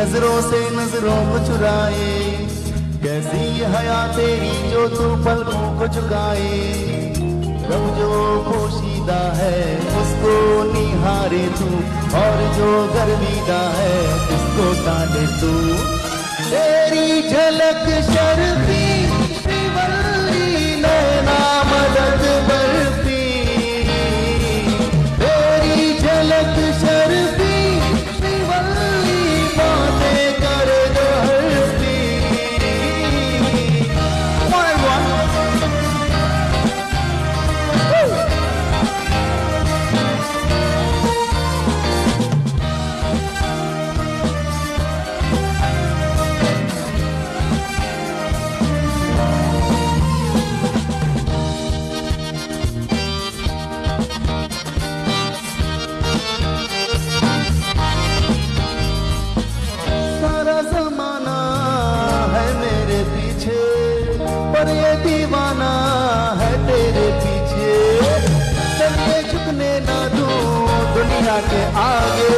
नजरों से नजरों को चुराए, कैसी हया तेरी जो तू पलकों को झुकाए। रब जो पोशीदा है उसको निहारे तू, और जो गर्विदा है उसको डांटे तू। तेरी झलक शर्फी श्रीवल्ली नैना मदद बरती, तेरी झलक शर्फी श्रीवल्ली बातें कर दो हरती। ज़माना है मेरे पीछे, पर ये दीवाना है तेरे पीछे। चलिए झुकने ना दूं दुनिया के आगे,